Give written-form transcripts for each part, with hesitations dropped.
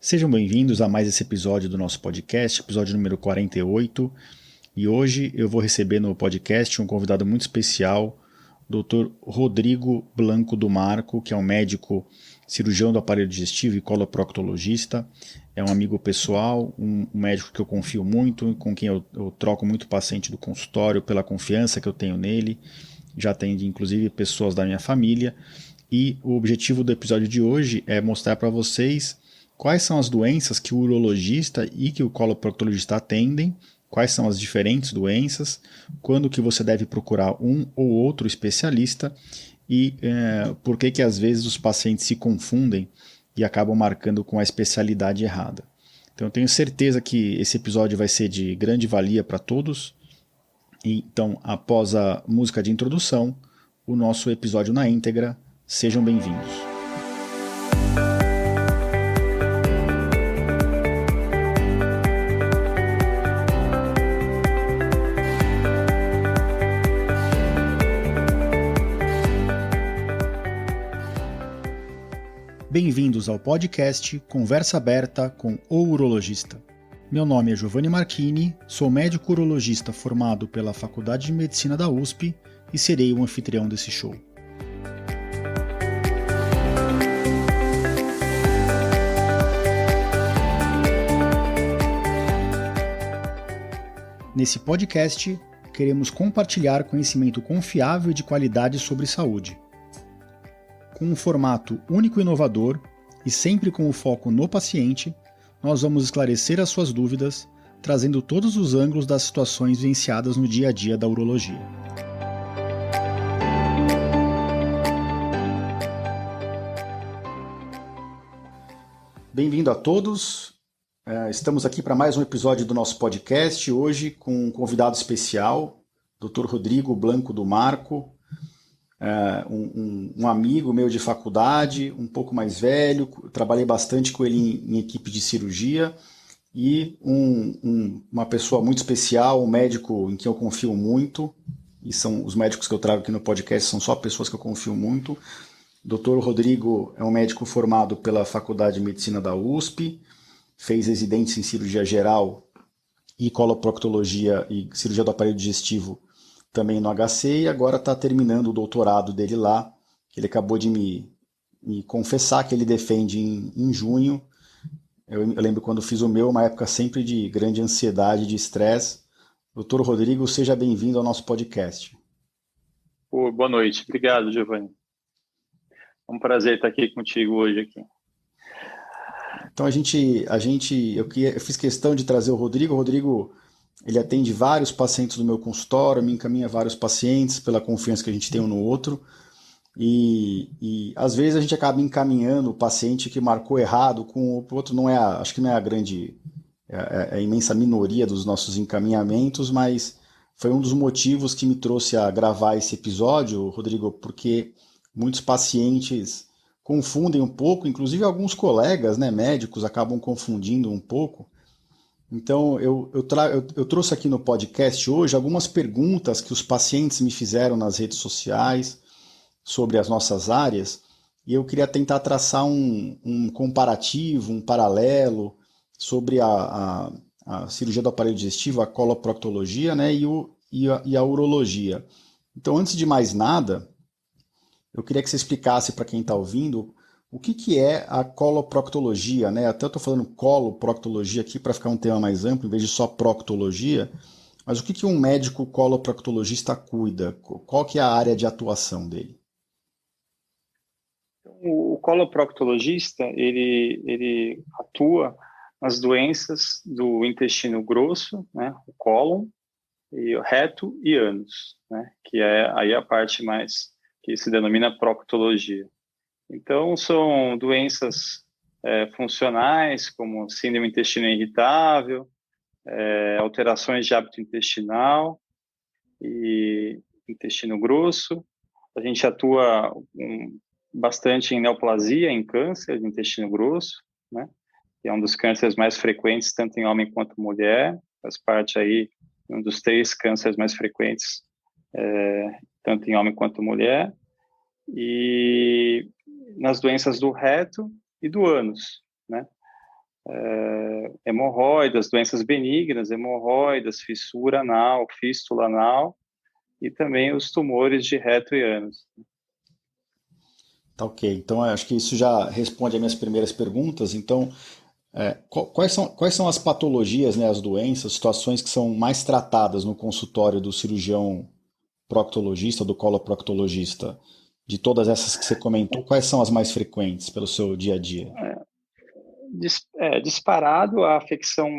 Sejam bem-vindos a mais esse episódio do nosso podcast, episódio número 48. E hoje eu vou receber no podcast um convidado muito especial, Dr. Rodrigo Blanco do Marco, que é um médico cirurgião do aparelho digestivo e coloproctologista. É um amigo pessoal, um médico que eu confio muito, com quem eu troco muito paciente do consultório pela confiança que eu tenho nele. Já atende inclusive pessoas da minha família. E o objetivo do episódio de hoje é mostrar para vocês quais são as doenças que o urologista e que o coloproctologista atendem, quais são as diferentes doenças, quando que você deve procurar um ou outro especialista e por que às vezes os pacientes se confundem e acabam marcando com a especialidade errada. Então eu tenho certeza que esse episódio vai ser de grande valia para todos. Então, após a música de introdução, o nosso episódio na íntegra. Sejam bem-vindos. Bem-vindos ao podcast Conversa Aberta com o Urologista. Meu nome é Giovanni Marchini, sou médico urologista formado pela Faculdade de Medicina da USP e serei o anfitrião desse show. Nesse podcast, queremos compartilhar conhecimento confiável e de qualidade sobre saúde. Com um formato único e inovador, e sempre com o foco no paciente, nós vamos esclarecer as suas dúvidas, trazendo todos os ângulos das situações vivenciadas no dia a dia da urologia. Bem-vindo a todos. Estamos aqui para mais um episódio do nosso podcast, hoje com um convidado especial, Dr. Rodrigo Blanco do Marco, um amigo meu de faculdade, um pouco mais velho, trabalhei bastante com ele em equipe de cirurgia, e uma pessoa muito especial, um médico em quem eu confio muito, e são os médicos que eu trago aqui no podcast, são só pessoas que eu confio muito. Dr. Rodrigo é um médico formado pela Faculdade de Medicina da USP, fez residência em cirurgia geral e coloproctologia e cirurgia do aparelho digestivo também no HC, e agora está terminando o doutorado dele lá, que ele acabou de me confessar que ele defende em junho. Eu lembro quando fiz o meu, uma época sempre de grande ansiedade, de estresse. Doutor Rodrigo, seja bem-vindo ao nosso podcast. Boa noite, obrigado, Giovanni. É um prazer estar aqui contigo hoje aqui. Então eu fiz questão de trazer o Rodrigo. O Rodrigo, ele atende vários pacientes do meu consultório, me encaminha vários pacientes pela confiança que a gente tem um no outro. E às vezes a gente acaba encaminhando o paciente que marcou errado com o outro. Acho que não é a imensa minoria dos nossos encaminhamentos, mas foi um dos motivos que me trouxe a gravar esse episódio, Rodrigo, porque muitos pacientes confundem um pouco, inclusive alguns colegas, né, médicos, acabam confundindo um pouco. Então, eu trouxe aqui no podcast hoje algumas perguntas que os pacientes me fizeram nas redes sociais sobre as nossas áreas, e eu queria tentar traçar um comparativo, um paralelo sobre a cirurgia do aparelho digestivo, a coloproctologia, né, e a urologia. Então, antes de mais nada, eu queria que você explicasse para quem está ouvindo o que é a coloproctologia, né? Até eu estou falando coloproctologia aqui para ficar um tema mais amplo, em vez de só proctologia, mas o que um médico coloproctologista cuida? Qual que é a área de atuação dele? O coloproctologista, ele atua nas doenças do intestino grosso, né, o cólon, e o reto e ânus, né, que é aí a parte mais que se denomina proctologia. Então, são doenças funcionais, como síndrome intestinal irritável, alterações de hábito intestinal e intestino grosso. A gente atua bastante em neoplasia, em câncer de intestino grosso, né? Que é um dos cânceres mais frequentes, tanto em homem quanto mulher, faz parte aí um dos 3 cânceres mais frequentes, tanto em homem quanto mulher. E nas doenças do reto e do ânus, né? hemorroidas, doenças benignas, hemorroidas, fissura anal, fístula anal e também os tumores de reto e ânus. Tá ok. Então, acho que isso já responde às minhas primeiras perguntas. Então, quais são as patologias, né, as doenças, situações que são mais tratadas no consultório do cirurgião proctologista, do coloproctologista? De todas essas que você comentou, quais são as mais frequentes pelo seu dia a dia? Disparado, a afecção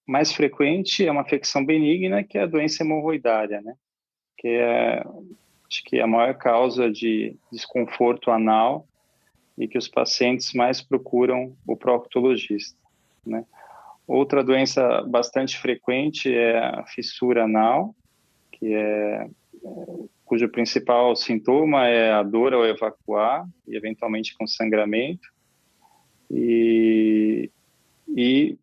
mais frequente é uma afecção benigna, que é a doença hemorroidária, né? Que é, acho que é a maior causa de desconforto anal e que os pacientes mais procuram o proctologista, né? Outra doença bastante frequente é a fissura anal, cujo principal sintoma é a dor ao evacuar e eventualmente com sangramento. E, e,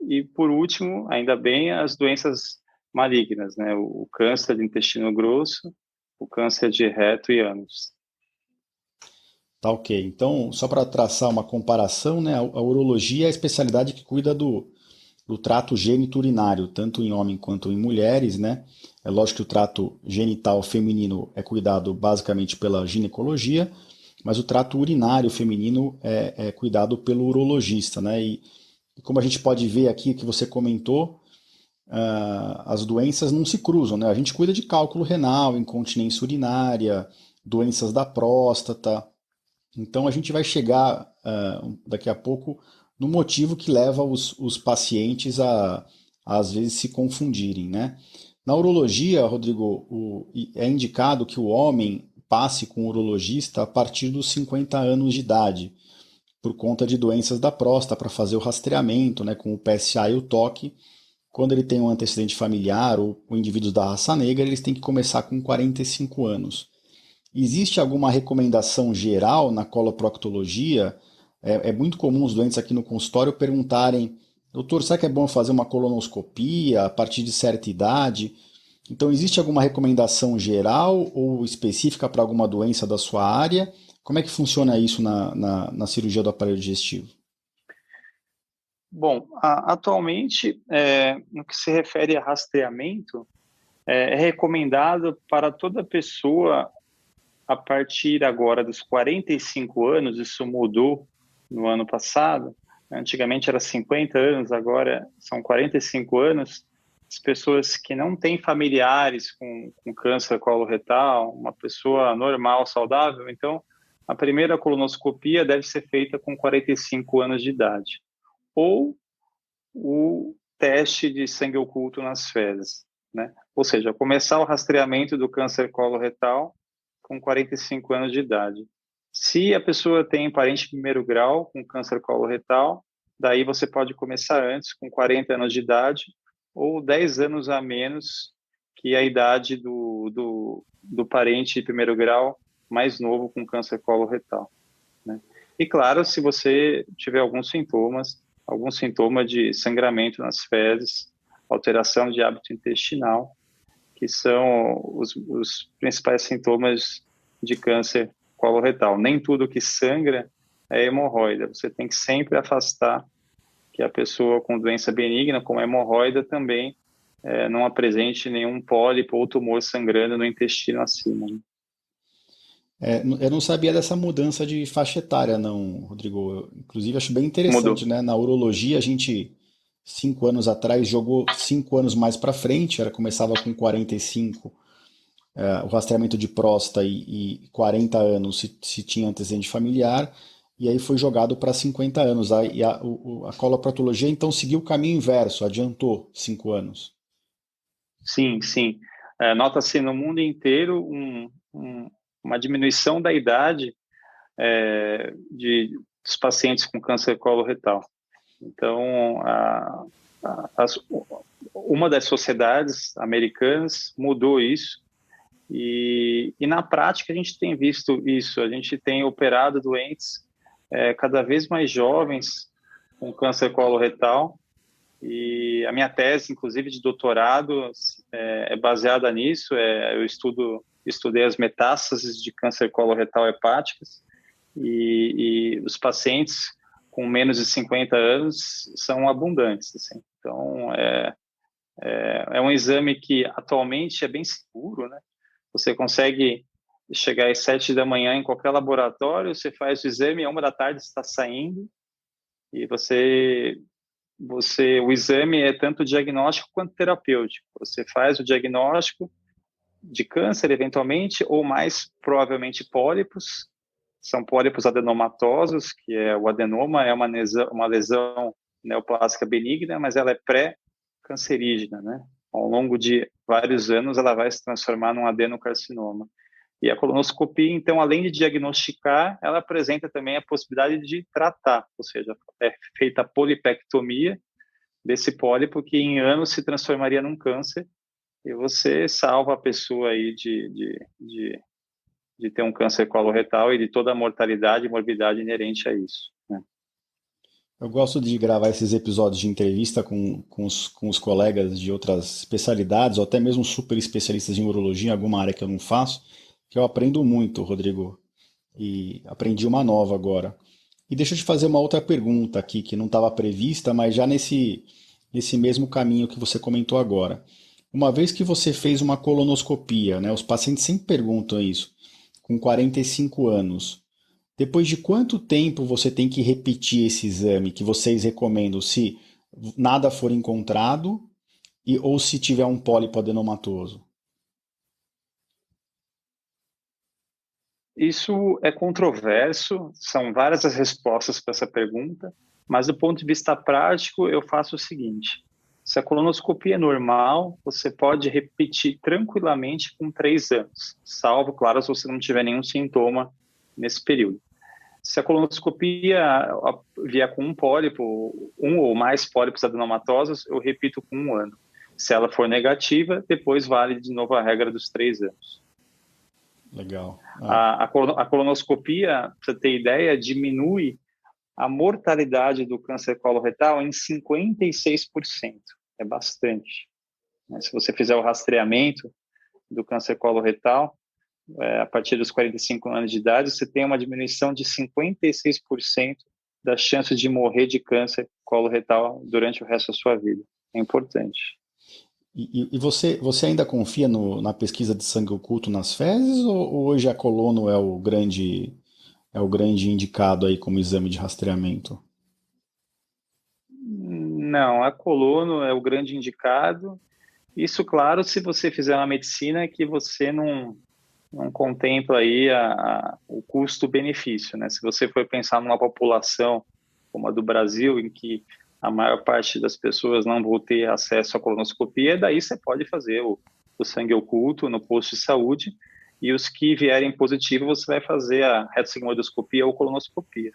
e por último, ainda bem, as doenças malignas, né? O câncer de intestino grosso, o câncer de reto e ânus. Tá ok. Então, só para traçar uma comparação, né, a urologia é a especialidade que cuida do trato geniturinario, tanto em homem quanto em mulheres, né? É lógico que o trato genital feminino é cuidado basicamente pela ginecologia, mas o trato urinário feminino é cuidado pelo urologista, né? E como a gente pode ver aqui que você comentou, as doenças não se cruzam, né? A gente cuida de cálculo renal, incontinência urinária, doenças da próstata. Então a gente vai chegar daqui a pouco no motivo que leva os pacientes a às vezes se confundirem, né? Na urologia, Rodrigo, é indicado que o homem passe com o urologista a partir dos 50 anos de idade, por conta de doenças da próstata, para fazer o rastreamento, né, com o PSA e o toque. Quando ele tem um antecedente familiar ou indivíduos da raça negra, eles têm que começar com 45 anos. Existe alguma recomendação geral na coloproctologia? É muito comum os doentes aqui no consultório perguntarem: doutor, será que é bom fazer uma colonoscopia a partir de certa idade? Então, existe alguma recomendação geral ou específica para alguma doença da sua área? Como é que funciona isso na cirurgia do aparelho digestivo? Bom, atualmente, no que se refere a rastreamento, é recomendado para toda pessoa a partir agora dos 45 anos, isso mudou no ano passado, antigamente era 50 anos, agora são 45 anos, as pessoas que não têm familiares com câncer coloretal, uma pessoa normal, saudável, então a primeira colonoscopia deve ser feita com 45 anos de idade. Ou o teste de sangue oculto nas fezes, né? Ou seja, começar o rastreamento do câncer coloretal com 45 anos de idade. Se a pessoa tem parente de primeiro grau com câncer coloretal, daí você pode começar antes, com 40 anos de idade, ou 10 anos a menos que a idade do parente de primeiro grau mais novo com câncer coloretal, né? E claro, se você tiver algum sintoma de sangramento nas fezes, alteração de hábito intestinal, que são os principais sintomas de câncer coloretal. Nem tudo que sangra é hemorroida. Você tem que sempre afastar que a pessoa com doença benigna, como a hemorroida, também não apresente nenhum pólipo ou tumor sangrando no intestino acima, né? Eu não sabia dessa mudança de faixa etária, não, Rodrigo. Inclusive, acho bem Mudou. interessante, né? Na urologia, a gente, 5 anos atrás, jogou 5 anos mais para frente, começava com 45, o rastreamento de próstata e 40 anos se tinha antecedente familiar, e aí foi jogado para 50 anos. A coloproctologia, então, seguiu o caminho inverso, adiantou 5 anos. Sim, sim. Nota-se no mundo inteiro uma diminuição da idade dos pacientes com câncer coloretal. Então, uma das sociedades americanas mudou isso e na prática a gente tem visto isso. A gente tem operado doentes cada vez mais jovens com câncer coloretal e a minha tese, inclusive de doutorado, é baseada nisso. Eu estudei as metástases de câncer coloretal hepáticas e os pacientes com menos de 50 anos são abundantes, assim. Então, é um exame que atualmente é bem seguro, né? Você consegue chegar às 7 da manhã em qualquer laboratório, você faz o exame, à 1 da tarde está saindo, e o exame é tanto diagnóstico quanto terapêutico. Você faz o diagnóstico de câncer, eventualmente, ou mais provavelmente pólipos. São pólipos adenomatosos, que é o adenoma, é uma lesão neoplásica benigna, mas ela é pré-cancerígena, né? Ao longo de vários anos, ela vai se transformar num adenocarcinoma. E a colonoscopia, então, além de diagnosticar, ela apresenta também a possibilidade de tratar, ou seja, é feita a polipectomia desse pólipo que em anos se transformaria num câncer e você salva a pessoa aí de ter um câncer coloretal e de toda a mortalidade e morbidade inerente a isso, né? Eu gosto de gravar esses episódios de entrevista com os colegas de outras especialidades, ou até mesmo super especialistas em urologia, em alguma área que eu não faço, que eu aprendo muito, Rodrigo, e aprendi uma nova agora. E deixa eu te fazer uma outra pergunta aqui, que não estava prevista, mas já nesse mesmo caminho que você comentou agora. Uma vez que você fez uma colonoscopia, né, os pacientes sempre perguntam isso, com 45 anos, depois de quanto tempo você tem que repetir esse exame que vocês recomendam se nada for encontrado ou se tiver um pólipo adenomatoso? Isso é controverso, são várias as respostas para essa pergunta, mas do ponto de vista prático, eu faço o seguinte: se a colonoscopia é normal, você pode repetir tranquilamente com 3 anos, salvo, claro, se você não tiver nenhum sintoma nesse período. Se a colonoscopia vier com um pólipo, um ou mais pólipos adenomatosos, eu repito com 1 ano. Se ela for negativa, depois vale de novo a regra dos 3 anos. Legal. A colonoscopia, para você ter ideia, diminui a mortalidade do câncer coloretal em 56%. É bastante. Se você fizer o rastreamento do câncer coloretal, a partir dos 45 anos de idade, você tem uma diminuição de 56% da chance de morrer de câncer coloretal durante o resto da sua vida. É importante. E você ainda confia na pesquisa de sangue oculto nas fezes ou hoje a colono é o grande indicado aí como exame de rastreamento? Não, a colono é o grande indicado. Isso, claro, se você fizer uma medicina que você não contempla aí o custo-benefício, né? Se você for pensar numa população como a do Brasil, em que a maior parte das pessoas não vão ter acesso à colonoscopia, daí você pode fazer o sangue oculto no posto de saúde, e os que vierem positivo, você vai fazer a retossigmoidoscopia ou colonoscopia.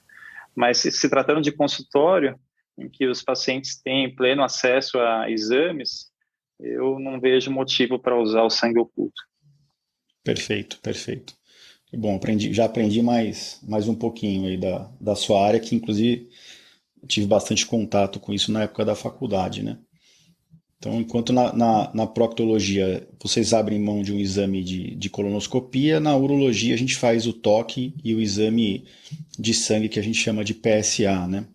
Mas se tratando de consultório, em que os pacientes têm pleno acesso a exames, eu não vejo motivo para usar o sangue oculto. Perfeito, perfeito. Bom, já aprendi mais um pouquinho aí da sua área, que inclusive tive bastante contato com isso na época da faculdade, né? Então, enquanto na proctologia vocês abrem mão de um exame de colonoscopia, na urologia a gente faz o toque e o exame de sangue que a gente chama de PSA, né?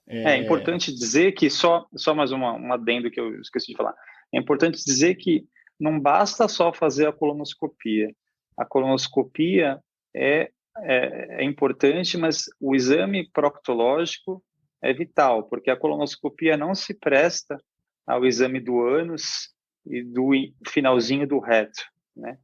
É importante dizer que, só mais um adendo que eu esqueci de falar, é importante dizer que não basta só fazer a colonoscopia. A colonoscopia é importante, mas o exame proctológico é vital, porque a colonoscopia não se presta ao exame do ânus e do finalzinho do reto, né?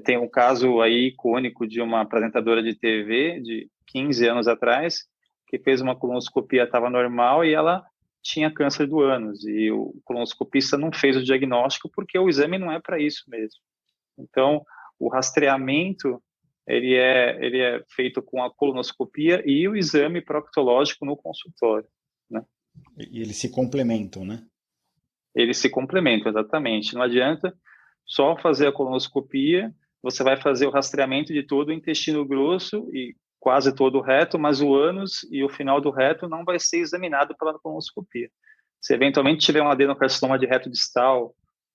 Tem um caso aí icônico de uma apresentadora de TV de 15 anos atrás, que fez uma colonoscopia, estava normal, e ela tinha câncer do ânus, e o colonoscopista não fez o diagnóstico porque o exame não é para isso mesmo. Então, o rastreamento, ele é feito com a colonoscopia e o exame proctológico no consultório, né? E eles se complementam, né? Eles se complementam, exatamente. Não adianta só fazer a colonoscopia, você vai fazer o rastreamento de todo o intestino grosso e quase todo o reto, mas o ânus e o final do reto não vai ser examinado pela colonoscopia. Se eventualmente tiver um adenocarcinoma de reto distal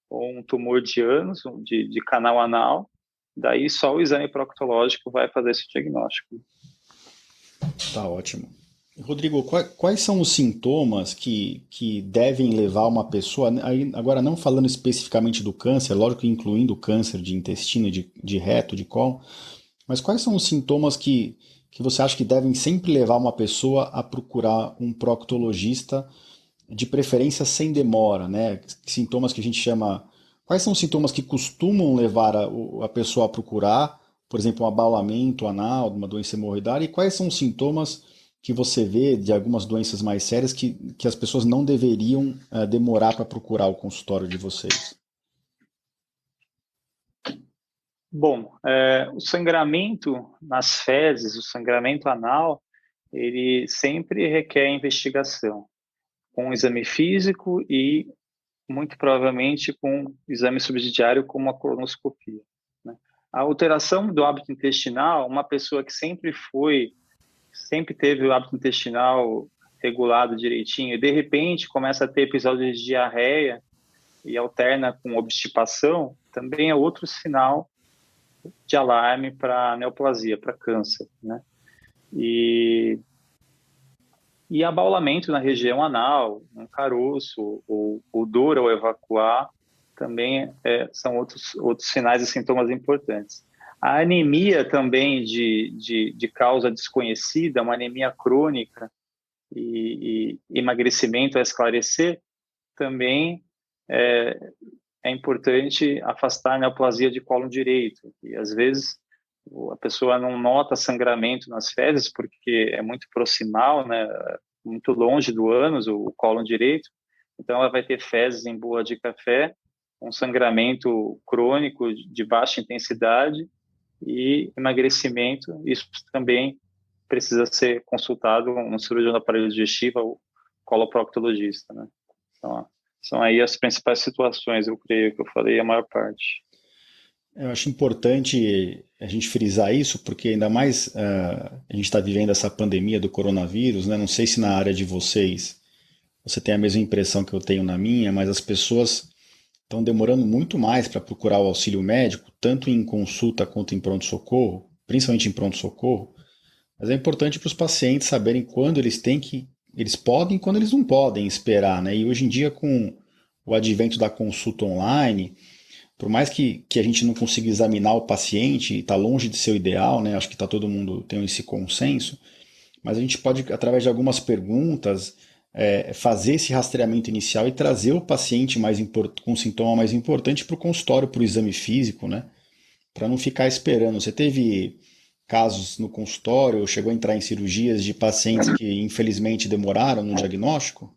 ou um tumor de ânus, de canal anal, daí só o exame proctológico vai fazer esse diagnóstico. Tá ótimo. Rodrigo, quais são os sintomas que devem levar uma pessoa, aí, agora não falando especificamente do câncer, lógico que incluindo o câncer de intestino, de reto, de cólon, mas quais são os sintomas que você acha que devem sempre levar uma pessoa a procurar um proctologista, de preferência sem demora, né? Sintomas que a gente chama. Quais são os sintomas que costumam levar a pessoa a procurar, por exemplo, um abaulamento anal, uma doença hemorroidária, e quais são os sintomas que você vê de algumas doenças mais sérias que as pessoas não deveriam demorar para procurar o consultório de vocês? Bom, o sangramento nas fezes, o sangramento anal, ele sempre requer investigação, com um exame físico e muito provavelmente com exame subsidiário como a colonoscopia, né? A alteração do hábito intestinal, uma pessoa que sempre teve o hábito intestinal regulado direitinho e de repente começa a ter episódios de diarreia e alterna com obstipação, também é outro sinal de alarme para neoplasia, para câncer, né? E e abaulamento na região anal, um caroço, ou dor ao evacuar, também são outros sinais e sintomas importantes. A anemia também de causa desconhecida, uma anemia crônica e emagrecimento a esclarecer, também é, é importante afastar a neoplasia de colo direito. E às vezes a pessoa não nota sangramento nas fezes porque é muito proximal, né? Muito longe do ânus, o cólon direito. Então ela vai ter fezes em boa de café, um sangramento crônico de baixa intensidade e emagrecimento. Isso também precisa ser consultado um cirurgião do aparelho digestivo ou coloproctologista, né? Então, são aí as principais situações, eu creio que eu falei a maior parte. Eu acho importante a gente frisar isso, porque ainda mais a gente está vivendo essa pandemia do coronavírus, né? Não sei se na área de vocês você tem a mesma impressão que eu tenho na minha, mas as pessoas estão demorando muito mais para procurar o auxílio médico, tanto em consulta quanto em pronto-socorro, principalmente em pronto-socorro. Mas é importante para os pacientes saberem quando eles podem e quando eles não podem esperar, né? E hoje em dia, com o advento da consulta online, por mais que a gente não consiga examinar o paciente, está longe de ser o ideal, né? Acho que tá todo mundo tem esse consenso, mas a gente pode, através de algumas perguntas, fazer esse rastreamento inicial e trazer o paciente com sintoma mais importante para o consultório, para o exame físico, né? Para não ficar esperando. Você teve casos no consultório, chegou a entrar em cirurgias de pacientes que infelizmente demoraram no diagnóstico?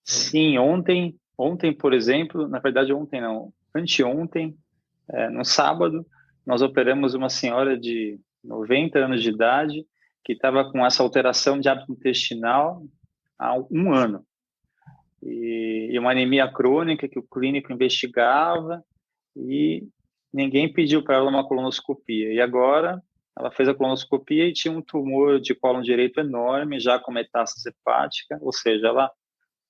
Sim, ontem, por exemplo, na verdade ontem não, anteontem, no sábado, nós operamos uma senhora de 90 anos de idade que estava com essa alteração de hábito intestinal há um ano. E uma anemia crônica que o clínico investigava e ninguém pediu para ela uma colonoscopia. E agora ela fez a colonoscopia e tinha um tumor de cólon direito enorme, já com metástase hepática, ou seja, ela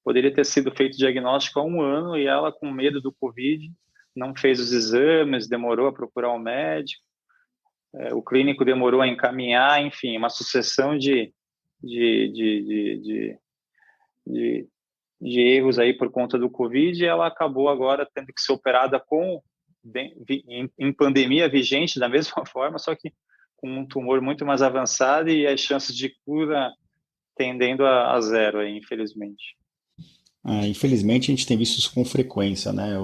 poderia ter sido feito o diagnóstico há um ano e ela, com medo do Covid, não fez os exames, demorou a procurar um médico, o clínico demorou a encaminhar, enfim, uma sucessão de, de, de, de, de, de erros aí por conta do Covid e ela acabou agora tendo que ser operada em pandemia vigente da mesma forma, só que com um tumor muito mais avançado e as chances de cura tendendo a zero aí, infelizmente. Infelizmente a gente tem visto isso com frequência, né?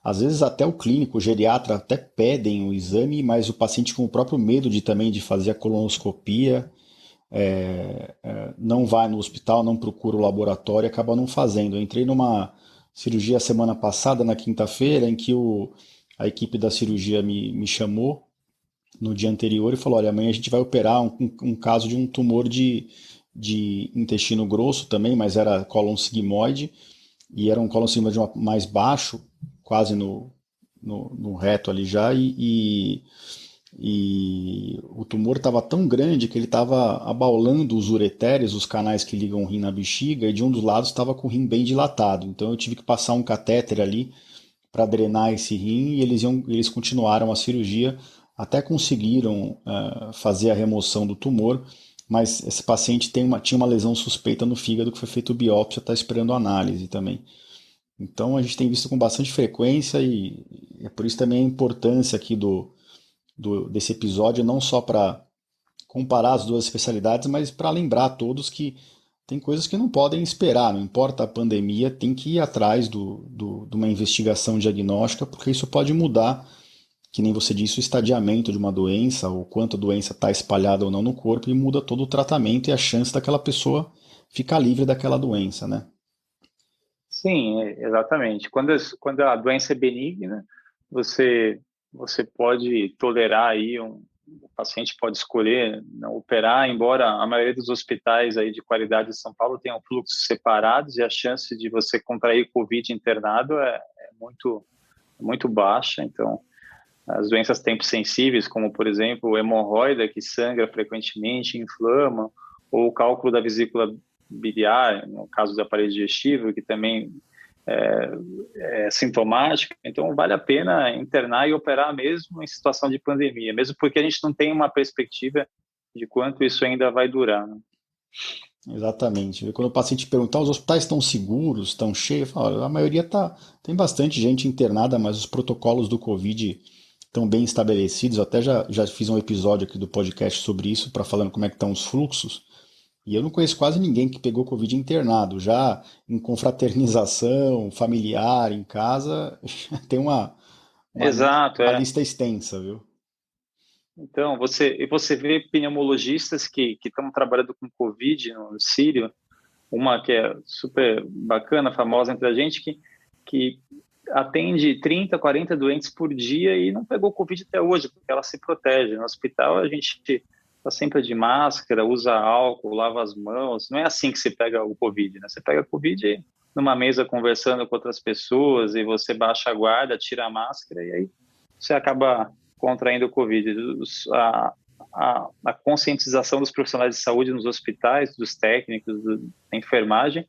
Às vezes até o clínico, o geriatra até pedem o exame, mas o paciente com o próprio medo de também de fazer a colonoscopia não vai no hospital, não procura o laboratório e acaba não fazendo. Eu entrei numa cirurgia semana passada, na quinta-feira, em que a equipe da cirurgia me chamou no dia anterior e falou: olha, amanhã a gente vai operar um caso de um tumor de intestino grosso também, mas era cólon sigmoide, e era um cólon sigmoide mais baixo, quase no reto ali já, e o tumor estava tão grande que ele estava abaulando os ureteres, os canais que ligam o rim na bexiga, e de um dos lados estava com o rim bem dilatado. Então eu tive que passar um catéter ali para drenar esse rim e eles continuaram a cirurgia, até conseguiram fazer a remoção do tumor, mas esse paciente tinha uma lesão suspeita no fígado que foi feito biópsia, está esperando análise também. Então a gente tem visto com bastante frequência e é por isso também a importância aqui desse episódio, não só para comparar as duas especialidades, mas para lembrar a todos que tem coisas que não podem esperar, não importa a pandemia, tem que ir atrás de uma investigação diagnóstica, porque isso pode mudar, que nem você disse, o estadiamento de uma doença, o quanto a doença está espalhada ou não no corpo, e muda todo o tratamento e a chance daquela pessoa ficar livre daquela doença, né? Sim, exatamente. Quando a doença é benigna, você, você pode tolerar aí, o paciente pode escolher não operar, embora a maioria dos hospitais aí de qualidade de São Paulo tenham fluxos separados e a chance de você contrair Covid internado é muito baixa. Então, as doenças tempo sensíveis, como por exemplo hemorroida, que sangra frequentemente, inflama, ou o cálculo da vesícula biliar, no caso do aparelho digestivo, que também é, é sintomático. Então, vale a pena internar e operar mesmo em situação de pandemia, mesmo porque a gente não tem uma perspectiva de quanto isso ainda vai durar, né? Exatamente. Quando o paciente perguntar, os hospitais estão seguros, estão cheios? Eu falo, olha, a maioria tá, tem bastante gente internada, mas os protocolos do Covid estão bem estabelecidos. Eu até já fiz um episódio aqui do podcast sobre isso, para falando como é que estão os fluxos. E eu não conheço quase ninguém que pegou Covid internado. Já em confraternização, familiar, em casa, tem Exato, uma é. lista extensa, viu? Então, você vê pneumologistas que estão trabalhando com Covid no Sírio, uma que é super bacana, famosa entre a gente, que atende 30, 40 doentes por dia e não pegou Covid até hoje, porque ela se protege. No hospital, a gente está sempre de máscara, usa álcool, lava as mãos. Não é assim que se pega o Covid, né? Você pega Covid numa mesa conversando com outras pessoas e você baixa a guarda, tira a máscara e aí você acaba contraindo o Covid. A conscientização dos profissionais de saúde nos hospitais, dos técnicos, da enfermagem,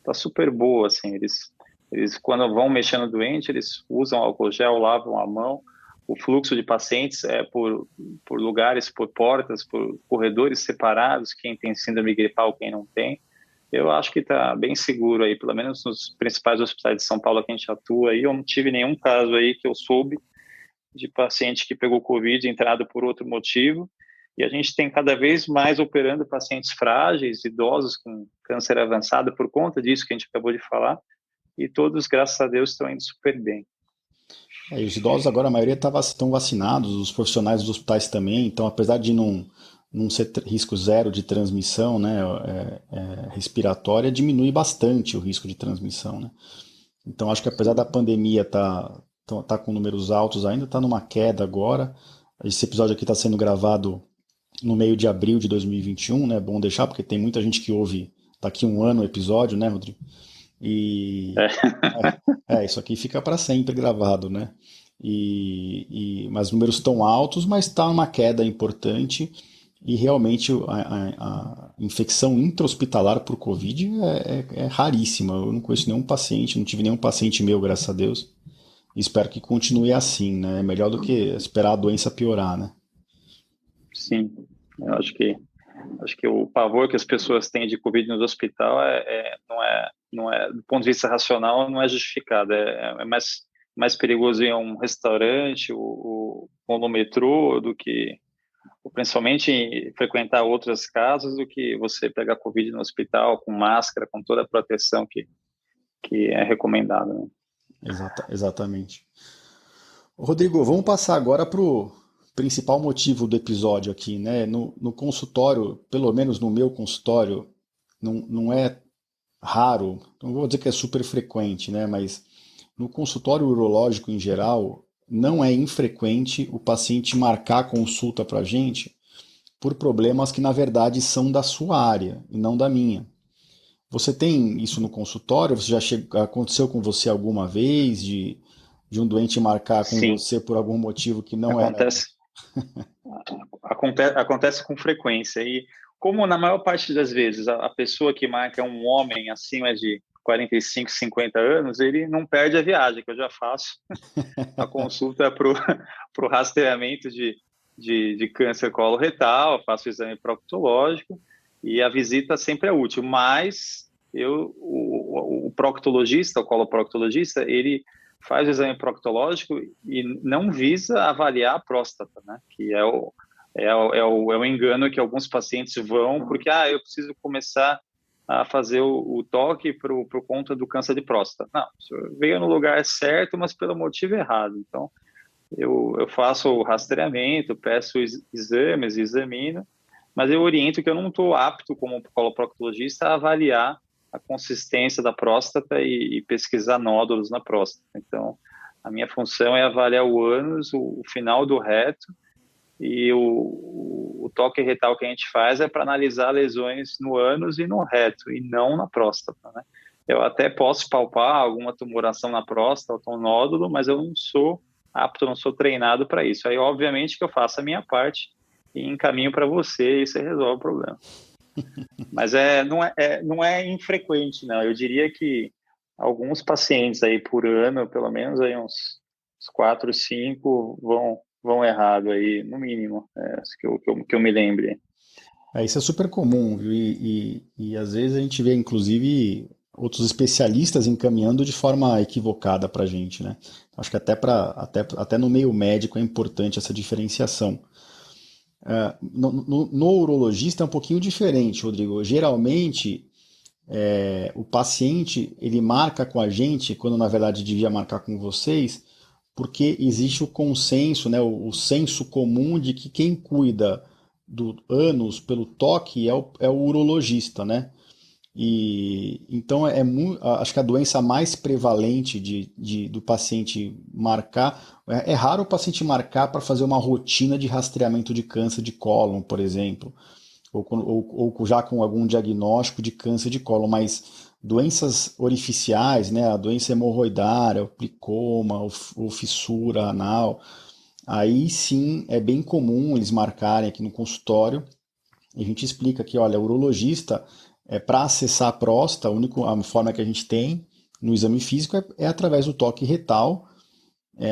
tá super boa, assim, eles quando vão mexer no doente, eles usam álcool gel, lavam a mão, o fluxo de pacientes é por lugares, por portas, por corredores separados, quem tem síndrome gripal, quem não tem. Eu acho que está bem seguro aí, pelo menos nos principais hospitais de São Paulo que a gente atua aí, eu não tive nenhum caso aí que eu soube de paciente que pegou Covid internado por outro motivo, e a gente tem cada vez mais operando pacientes frágeis, idosos com câncer avançado por conta disso que a gente acabou de falar, e todos, graças a Deus, estão indo super bem. E os idosos agora, a maioria estão vacinados, os profissionais dos hospitais também, então apesar de não ser risco zero de transmissão, né, respiratória, diminui bastante o risco de transmissão, né? Então acho que apesar da pandemia tá com números altos ainda, está numa queda agora. Esse episódio aqui está sendo gravado no meio de abril de 2021, né? Bom deixar, porque tem muita gente que ouve daqui um ano o episódio, né, Rodrigo? E É. isso aqui fica para sempre gravado, né? Mas os números estão altos, mas está uma queda importante e realmente a infecção intra-hospitalar por Covid é raríssima. Eu não conheço nenhum paciente, não tive nenhum paciente meu, graças a Deus. Espero que continue assim, né? É melhor do que esperar a doença piorar, né? Sim, eu acho que o pavor que as pessoas têm de Covid no hospital não é, do ponto de vista racional, não é justificado. É mais perigoso ir a um restaurante ou no metrô do que, ou principalmente, frequentar outras casas do que você pegar Covid no hospital com máscara, com toda a proteção que é recomendada, né? Exatamente. Rodrigo, vamos passar agora para o principal motivo do episódio aqui, né? No consultório, pelo menos no meu consultório, não é raro, não vou dizer que é super frequente, né? Mas no consultório urológico em geral, não é infrequente o paciente marcar consulta para a gente por problemas que na verdade são da sua área e não da minha. Você tem isso no consultório? Aconteceu com você alguma vez de um doente marcar com Sim, você por algum motivo que não era? acontece, acontece com frequência. E como na maior parte das vezes a pessoa que marca é um homem acima de 45, 50 anos, ele não perde a viagem, que eu já faço a consulta para o rastreamento de câncer coloretal, faço o exame proctológico e a visita sempre é útil, mas o proctologista, o coloproctologista, ele faz o exame proctológico e não visa avaliar a próstata, né? Que é o engano que alguns pacientes vão, porque eu preciso começar a fazer o toque por conta do câncer de próstata. Não, o senhor veio no lugar certo, mas pelo motivo errado. Então, eu faço o rastreamento, peço exames, examino, mas eu oriento que eu não estou apto, como coloproctologista, a avaliar a consistência da próstata e pesquisar nódulos na próstata. Então, a minha função é avaliar o ânus, o final do reto, e o toque retal que a gente faz é para analisar lesões no ânus e no reto, e não na próstata, né? Eu até posso palpar alguma tumoração na próstata, ou um nódulo, mas eu não sou apto, não sou treinado para isso. Aí, obviamente, que eu faço a minha parte e encaminho para você e você resolve o problema. Mas não é infrequente, não. Eu diria que alguns pacientes aí por ano, pelo menos aí uns 4, 5 vão errado aí, no mínimo, que eu me lembre. Isso é super comum, viu? E às vezes a gente vê, inclusive, outros especialistas encaminhando de forma equivocada para a gente, né? Acho que até no meio médico é importante essa diferenciação. No urologista é um pouquinho diferente, Rodrigo. Geralmente, o paciente ele marca com a gente, quando na verdade devia marcar com vocês, porque existe o consenso, né, o senso comum de que quem cuida do ânus pelo toque é o urologista, né? E então acho que a doença mais prevalente do paciente marcar é raro o paciente marcar para fazer uma rotina de rastreamento de câncer de cólon, por exemplo, ou já com algum diagnóstico de câncer de cólon, mas doenças orificiais, né, a doença hemorroidária, o plicoma, o fissura anal, aí sim é bem comum eles marcarem aqui no consultório. E a gente explica que, olha, o urologista, para acessar a próstata, a forma que a gente tem no exame físico é através do toque retal.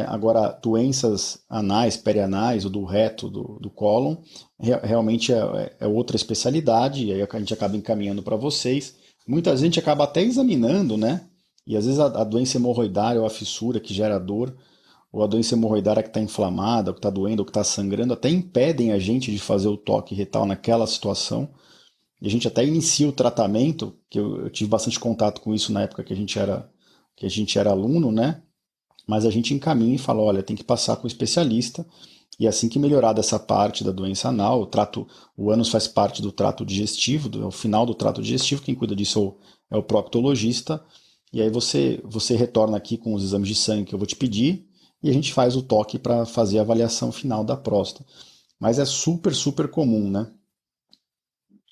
Agora, doenças anais, perianais, ou do reto, do cólon, realmente é outra especialidade, e aí a gente acaba encaminhando para vocês. Muita gente acaba até examinando, né? E às vezes a doença hemorroidária ou a fissura que gera dor, ou a doença hemorroidária que está inflamada, ou que está doendo, ou que está sangrando, até impedem a gente de fazer o toque retal naquela situação. E a gente até inicia o tratamento, que eu tive bastante contato com isso na época que a gente era aluno, né? Mas a gente encaminha e fala, olha, tem que passar com o especialista, e assim que melhorar dessa parte da doença anal, o ânus faz parte do trato digestivo, é o final do trato digestivo, quem cuida disso é o proctologista, e aí você retorna aqui com os exames de sangue que eu vou te pedir, e a gente faz o toque para fazer a avaliação final da próstata. Mas é super, super comum, né?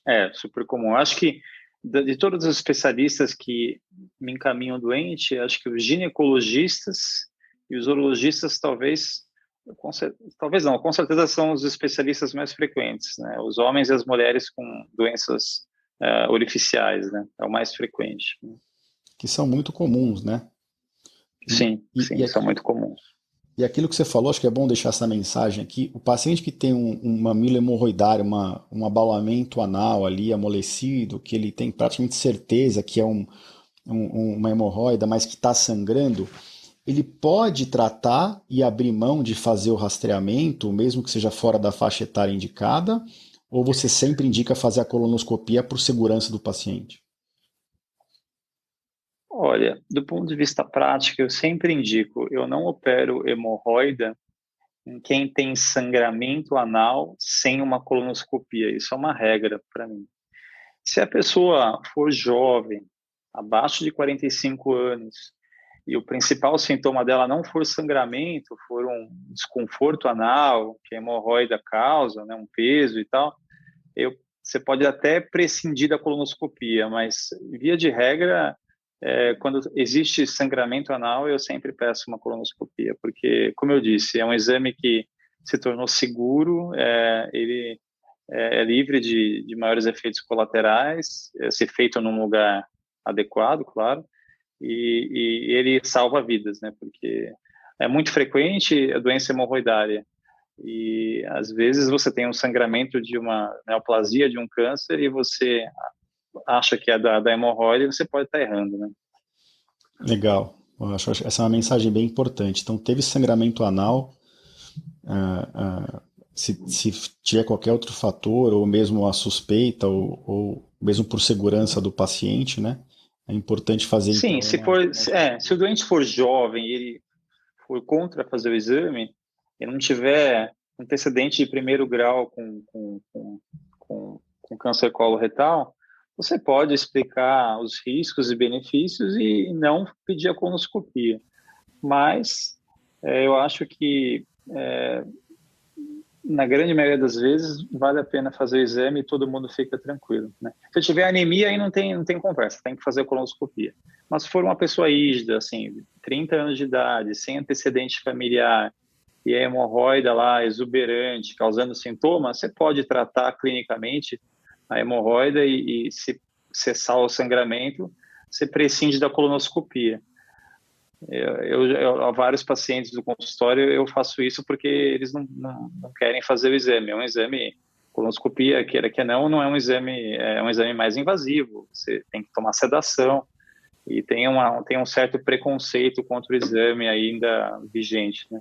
É super comum. Acho que de todos os especialistas que me encaminham doente, acho que os ginecologistas e os urologistas talvez não, com certeza são os especialistas mais frequentes, né? Os homens e as mulheres com doenças orificiais, né? É o mais frequente. Que são muito comuns, né? E, Sim, e, e, sim, são aqui- muito comuns. e aquilo que você falou, acho que é bom deixar essa mensagem aqui. O paciente que tem um mamilo hemorroidário, um abalamento anal ali amolecido, que ele tem praticamente certeza que é uma hemorroida, mas que está sangrando, ele pode tratar e abrir mão de fazer o rastreamento, mesmo que seja fora da faixa etária indicada, ou você sempre indica fazer a colonoscopia por segurança do paciente? Olha, do ponto de vista prático, eu sempre indico, eu não opero hemorroida em quem tem sangramento anal sem uma colonoscopia. Isso é uma regra para mim. Se a pessoa for jovem, abaixo de 45 anos, e o principal sintoma dela não for sangramento, for um desconforto anal, que a hemorroida causa, né, um peso e tal, você pode até prescindir da colonoscopia, mas via de regra, quando existe sangramento anal, eu sempre peço uma colonoscopia, porque, como eu disse, é um exame que se tornou seguro, ele é livre de maiores efeitos colaterais, se feito num lugar adequado, claro, e ele salva vidas, né? Porque é muito frequente a doença hemorroidária E às vezes você tem um sangramento de uma neoplasia, de um câncer, e você acha que é da hemorroida e você pode estar errando, né? Legal. Eu acho essa é uma mensagem bem importante. Então, teve sangramento anal, ah, se tiver qualquer outro fator, ou mesmo a suspeita, ou mesmo por segurança do paciente, né? É importante fazer Sim, então se uma for, se o colonoscopia. doente for jovem e ele for contra fazer o exame e não tiver antecedente de primeiro grau com câncer coloretal, você pode explicar os riscos e benefícios e não pedir a colonoscopia. Mas eu acho que na grande maioria das vezes vale a pena fazer o exame e todo mundo fica tranquilo, né? Se tiver anemia, aí não tem conversa, tem que fazer a colonoscopia. Mas se for uma pessoa rígida, assim, 30 anos de idade, sem antecedente familiar, e a hemorroida lá exuberante, causando sintomas, você pode tratar clinicamente a hemorroida e se cessar o sangramento, você prescinde da colonoscopia. A vários pacientes do consultório eu faço isso porque eles não querem fazer o exame. É um exame, colonoscopia, queira que não é um exame mais invasivo. Você tem que tomar sedação e tem um certo preconceito contra o exame ainda vigente, né?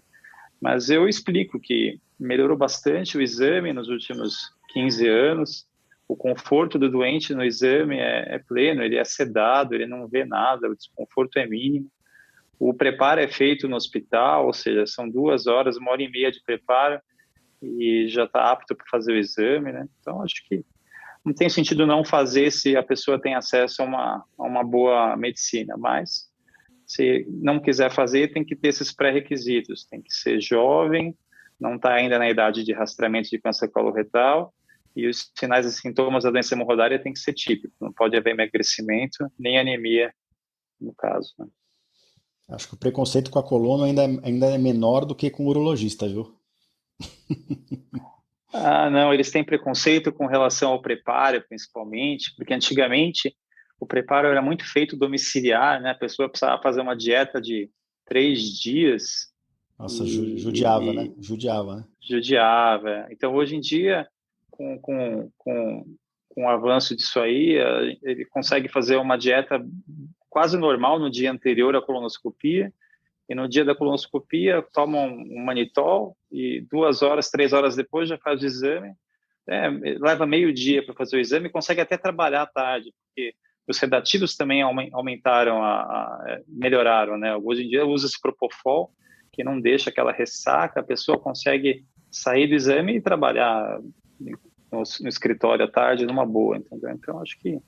Mas eu explico que melhorou bastante o exame nos últimos 15 anos. O conforto do doente no exame é pleno, ele é sedado, ele não vê nada, o desconforto é mínimo. O preparo é feito no hospital, ou seja, são 2 horas, 1 hora e meia de preparo e já está apto para fazer o exame, né? Então, acho que não tem sentido não fazer se a pessoa tem acesso a uma boa medicina, mas se não quiser fazer, tem que ter esses pré-requisitos, tem que ser jovem, não está ainda na idade de rastreamento de câncer coloretal e os sinais e sintomas da doença hemorroidária tem que ser típicos, não pode haver emagrecimento nem anemia no caso, né? Acho que o preconceito com a coluna ainda é menor do que com o urologista, viu? Ah, não, eles têm preconceito com relação ao preparo, principalmente, porque antigamente o preparo era muito feito domiciliar, né? A pessoa precisava fazer uma dieta de 3 dias Nossa, judiava, né? e Judiava, né? judiava. Então, hoje em dia, com o avanço disso aí, ele consegue fazer uma dieta quase normal no dia anterior à colonoscopia, e no dia da colonoscopia toma um manitol e 2 horas, 3 horas depois já faz o exame. Leva meio dia para fazer o exame e consegue até trabalhar à tarde, porque os sedativos também aumentaram, melhoraram, né? Hoje em dia usa-se Propofol, que não deixa aquela ressaca, a pessoa consegue sair do exame e trabalhar no escritório à tarde numa boa, entendeu? Então, acho que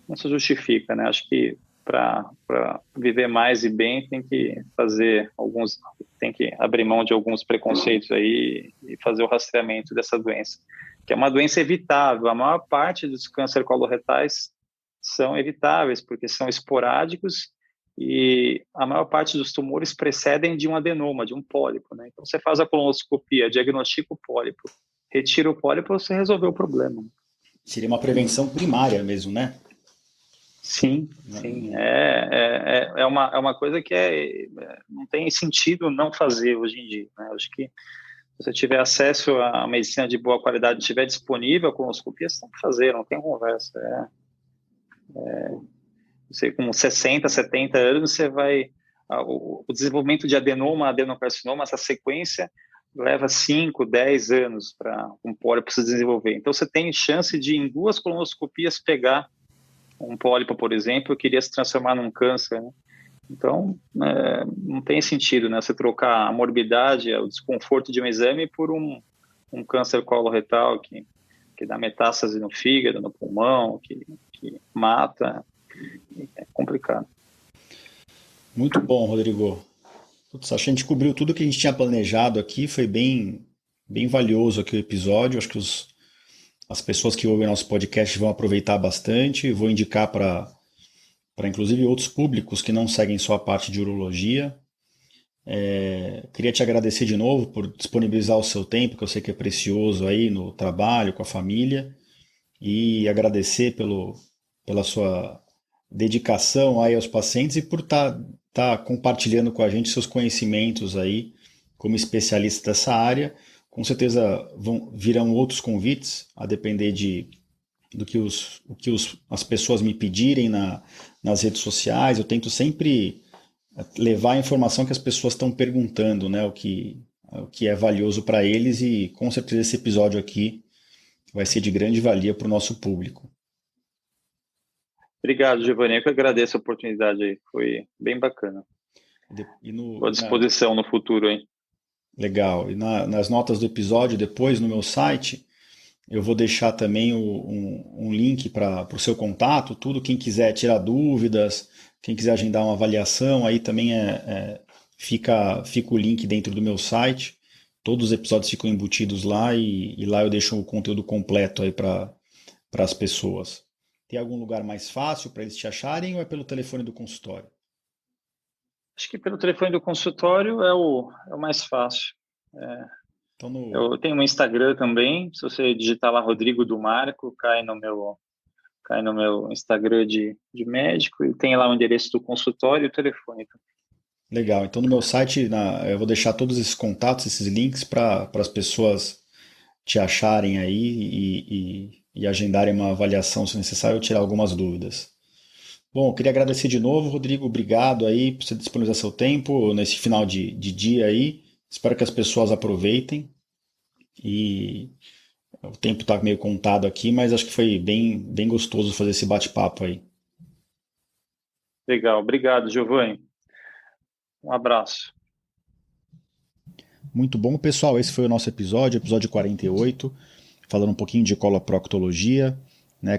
não se justifica, né? Acho que para viver mais e bem tem que abrir mão de alguns preconceitos aí e fazer o rastreamento dessa doença, que é uma doença evitável. A maior parte dos cânceres coloretais são evitáveis porque são esporádicos e a maior parte dos tumores precedem de um adenoma, de um pólipo, né? Então você faz a colonoscopia, diagnostica o pólipo, retira o pólipo, você resolveu o problema. Seria uma prevenção primária mesmo, né? Sim, sim. É uma coisa que não tem sentido não fazer hoje em dia, né? Acho que se você tiver acesso à medicina de boa qualidade, estiver disponível a colonoscopia, você tem que fazer, não tem conversa. Você com 60, 70 anos, você vai... O desenvolvimento de adenoma, adenocarcinoma, essa sequência leva 5, 10 anos para um pólipo se desenvolver. Então, você tem chance de, em 2 colonoscopias, pegar um pólipo, por exemplo, que iria se transformar num câncer, né? Então, não tem sentido, né? Você trocar a morbidade, o desconforto de um exame por um câncer coloretal que dá metástase no fígado, no pulmão, que mata. É complicado. Muito bom, Rodrigo. Putz, acho que a gente cobriu tudo que a gente tinha planejado aqui, foi bem valioso aqui o episódio. Acho que as pessoas que ouvem nosso podcast vão aproveitar bastante. Vou indicar para inclusive outros públicos que não seguem só a parte de urologia. Queria te agradecer de novo por disponibilizar o seu tempo, que eu sei que é precioso aí no trabalho, com a família, e agradecer pela sua dedicação aí aos pacientes e por estar compartilhando com a gente seus conhecimentos aí como especialista dessa área, Com certeza virão outros convites, a depender do que as pessoas me pedirem nas redes sociais. Eu tento sempre levar a informação que as pessoas estão perguntando, né? O que é valioso para eles, e com certeza esse episódio aqui vai ser de grande valia para o nosso público. Obrigado, Giovanni. Eu que agradeço a oportunidade aí. Foi bem bacana. Estou à disposição no futuro, hein? Legal. E nas notas do episódio, depois, no meu site, eu vou deixar também um link para o seu contato, tudo. Quem quiser tirar dúvidas, quem quiser agendar uma avaliação, aí também fica o link dentro do meu site. Todos os episódios ficam embutidos lá, e lá eu deixo o conteúdo completo aí para as pessoas. Tem algum lugar mais fácil para eles te acharem, ou é pelo telefone do consultório? Acho que pelo telefone do consultório é o mais fácil. Então eu tenho um Instagram também. Se você digitar lá Rodrigo do Marco, cai no meu Instagram de médico, e tem lá o endereço do consultório e o telefone também. Legal. Então no meu site eu vou deixar todos esses contatos, esses links para as pessoas te acharem aí e agendarem uma avaliação, se necessário, ou tirar algumas dúvidas. Bom, eu queria agradecer de novo, Rodrigo. Obrigado aí por você disponibilizar seu tempo nesse final de dia aí. Espero que as pessoas aproveitem. E o tempo está meio contado aqui, mas acho que foi bem gostoso fazer esse bate-papo aí. Legal. Obrigado, Giovanni. Um abraço. Muito bom, pessoal. Esse foi o nosso episódio 48, falando um pouquinho de coloproctologia.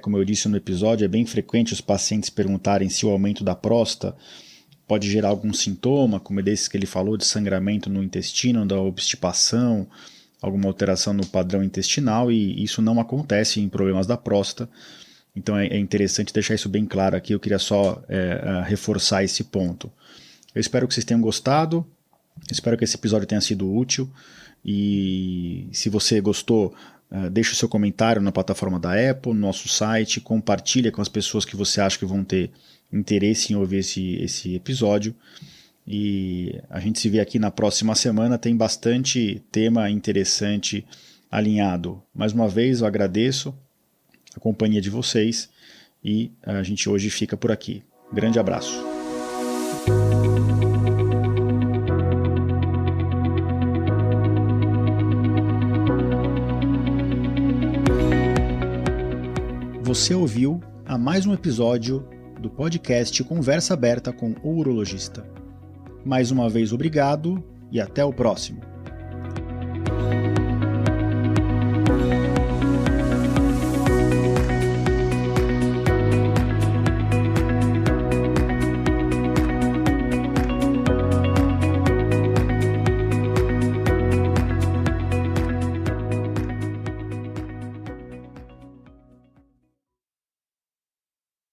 Como eu disse no episódio, é bem frequente os pacientes perguntarem se o aumento da próstata pode gerar algum sintoma, como desses que ele falou, de sangramento no intestino, da obstipação, alguma alteração no padrão intestinal, e isso não acontece em problemas da próstata. Então é interessante deixar isso bem claro aqui. Eu queria só reforçar esse ponto. Eu espero que vocês tenham gostado, espero que esse episódio tenha sido útil, e se você gostou, deixe o seu comentário na plataforma da Apple, no nosso site, compartilha com as pessoas que você acha que vão ter interesse em ouvir esse episódio, e a gente se vê aqui na próxima semana. Tem bastante tema interessante alinhado. Mais uma vez eu agradeço a companhia de vocês, e a gente hoje fica por aqui. Grande abraço. Você ouviu a mais um episódio do podcast Conversa Aberta com o Urologista. Mais uma vez, obrigado e até o próximo.